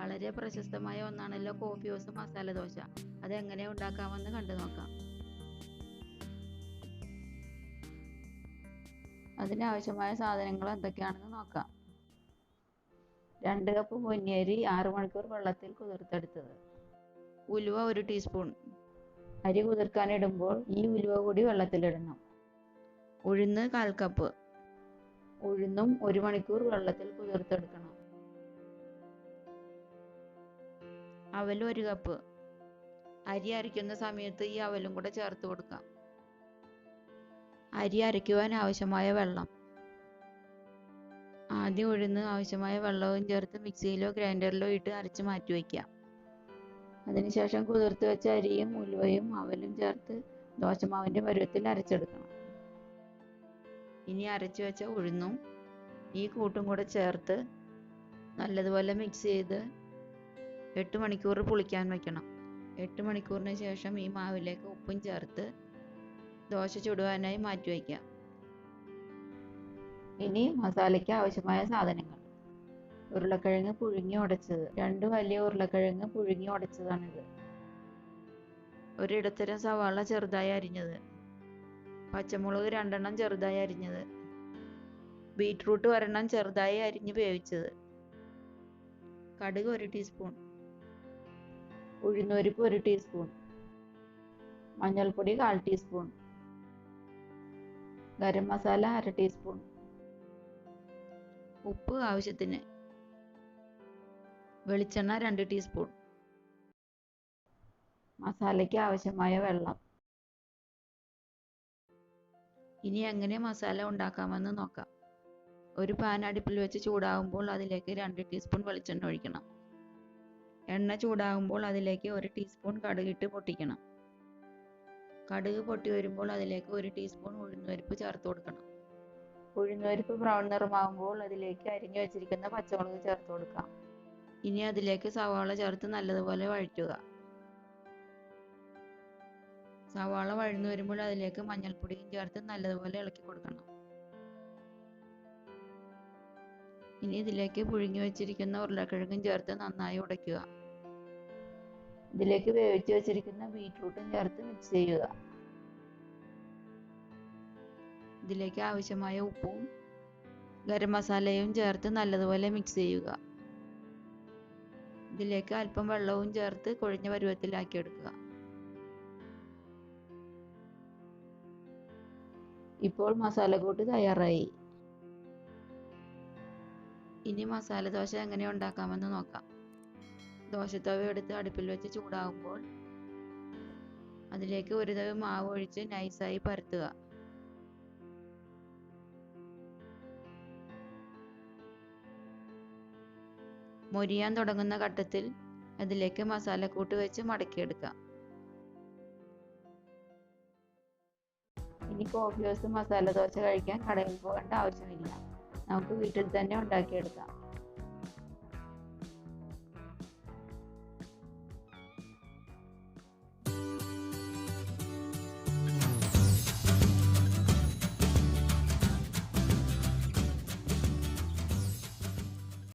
വളരെ പ്രശസ്തമായ ഒന്നാണല്ലോ coffee house masala dosa. അതെങ്ങനെ ഉണ്ടാക്കാമെന്ന് കണ്ടു നോക്കാം. അതിനാവശ്യമായ സാധനങ്ങൾ എന്തൊക്കെയാണെന്ന് നോക്കാം. 2 കപ്പ് പൊന്നിയരി 6 മണിക്കൂർ വെള്ളത്തിൽ കുതിർത്തെടുത്തത്. ഉലുവ 1 ടീസ്പൂൺ. അരി കുതിർക്കാനിടുമ്പോൾ ഈ ഉലുവ കൂടി വെള്ളത്തിലിടണം. ഉഴുന്ന് 1/4 കപ്പ്. ഉഴുന്നും 1 മണിക്കൂർ വെള്ളത്തിൽ കുതിർത്തെടുക്കണം. അവൽ 1 കപ്പ്. അരി അരയ്ക്കുന്ന സമയത്ത് ഈ അവലും കൂടെ ചേർത്ത് കൊടുക്കാം. അരി അരയ്ക്കുവാൻ ആവശ്യമായ വെള്ളം. ആദ്യം ഉഴുന്ന് ആവശ്യമായ വെള്ളവും ചേർത്ത് മിക്സിയിലോ ഗ്രൈൻഡറിലോ ഇട്ട് അരച്ച് മാറ്റി വയ്ക്കാം. അതിനുശേഷം കുതിർത്ത് വെച്ച അരിയും ഉലുവയും അവലും ചേർത്ത് ദോശമാവിൻ്റെ പരുവത്തിൽ അരച്ചെടുക്കണം. ഇനി അരച്ചു വെച്ച ഉഴുന്നും ഈ കൂട്ടും കൂടെ ചേർത്ത് നല്ലതുപോലെ മിക്സ് ചെയ്ത് 8 മണിക്കൂർ പുളിക്കാൻ വയ്ക്കണം. 8 മണിക്കൂറിന് ശേഷം ഈ മാവിലേക്ക് ഉപ്പും ചേർത്ത് ദോശ ചുടുവാനായി മാറ്റി വയ്ക്കാം. ഇനി മസാലയ്ക്ക് ആവശ്യമായ സാധനങ്ങൾ. ഉരുളക്കിഴങ്ങ് പുഴുങ്ങി ഉടച്ചത്. 2 വലിയ ഉരുളക്കിഴങ്ങ് പുഴുങ്ങി ഉടച്ചതാണിത്. ഒരിടത്തരം സവാള ചെറുതായി അരിഞ്ഞത്. പച്ചമുളക് 2 എണ്ണം ചെറുതായി അരിഞ്ഞത്. ബീറ്റ്റൂട്ട് 1 എണ്ണം ചെറുതായി അരിഞ്ഞ് വേവിച്ചത്. കടുക് 1 ടീസ്പൂൺ. ഉഴുന്നുപരിപ്പ് 1 ടീസ്പൂൺ. മഞ്ഞൾപ്പൊടി 1/4 ടീസ്പൂൺ. ഗരം മസാല 1/2 ടീസ്പൂൺ. ഉപ്പ് ആവശ്യത്തിന്. വെളിച്ചെണ്ണ 2 ടീസ്പൂൺ. മസാലയ്ക്ക് ആവശ്യമായ വെള്ളം. ഇനി എങ്ങനെ മസാല ഉണ്ടാക്കാമെന്ന് നോക്കാം. ഒരു പാൻ അടുപ്പിൽ വെച്ച് ചൂടാകുമ്പോൾ അതിലേക്ക് 2 ടീസ്പൂൺ വെളിച്ചെണ്ണ ഒഴിക്കണം. എണ്ണ ചൂടാകുമ്പോൾ അതിലേക്ക് 1 ടീസ്പൂൺ കടുകിട്ട് പൊട്ടിക്കണം. കടുക് പൊട്ടി വരുമ്പോൾ അതിലേക്ക് 1 ടീസ്പൂൺ ഉഴുന്നുപരിപ്പ് ചേർത്ത് കൊടുക്കണം. ഉഴുന്നുപരിപ്പ് ബ്രൗൺ നിറമാകുമ്പോൾ അതിലേക്ക് അരിഞ്ഞു വെച്ചിരിക്കുന്ന പച്ചമുളക് ചേർത്ത് കൊടുക്കാം. ഇനി അതിലേക്ക് സവാള ചേർത്ത് നല്ലതുപോലെ വഴറ്റുക. സവാള വഴന്നു വരുമ്പോൾ അതിലേക്ക് മഞ്ഞൾപ്പൊടിയും ചേർത്ത് നല്ലതുപോലെ ഇളക്കി കൊടുക്കണം. ഇനി ഇതിലേക്ക് പുഴുങ്ങി വെച്ചിരിക്കുന്ന ഉരുളക്കിഴങ്ങും ചേർത്ത് നന്നായി ഉടയ്ക്കുക. ഇതിലേക്ക് വേവിച്ച് വെച്ചിരിക്കുന്ന ബീറ്റ്റൂട്ടും ചേർത്ത് മിക്സ് ചെയ്യുക. ഇതിലേക്ക് ആവശ്യമായ ഉപ്പും ഗരം മസാലയും ചേർത്ത് നല്ലതുപോലെ മിക്സ് ചെയ്യുക. ഇതിലേക്ക് അല്പം വെള്ളവും ചേർത്ത് കുഴഞ്ഞ പരുവത്തിലാക്കിയെടുക്കുക. ഇപ്പോൾ മസാലക്കൂട്ട് തയ്യാറായി. ഇനി മസാല ദോശ എങ്ങനെ ഉണ്ടാക്കാമെന്ന് നോക്കാം. ദോശത്തവ എടുത്ത് അടുപ്പിൽ വെച്ച് ചൂടാകുമ്പോൾ അതിലേക്ക് 1 തവി മാവ് ഒഴിച്ച് നൈസായി പരത്തുക. മൊരിയാൻ തുടങ്ങുന്ന ഘട്ടത്തിൽ അതിലേക്ക് മസാലക്കൂട്ട് വെച്ച് മടക്കിയെടുക്കാം. ഇനി കോഫി ഹൗസ് മസാല ദോശ കഴിക്കാൻ കടയിൽ പോകേണ്ട ആവശ്യമില്ല. നമുക്ക് വീട്ടിൽ തന്നെ ഉണ്ടാക്കിയെടുക്കാം.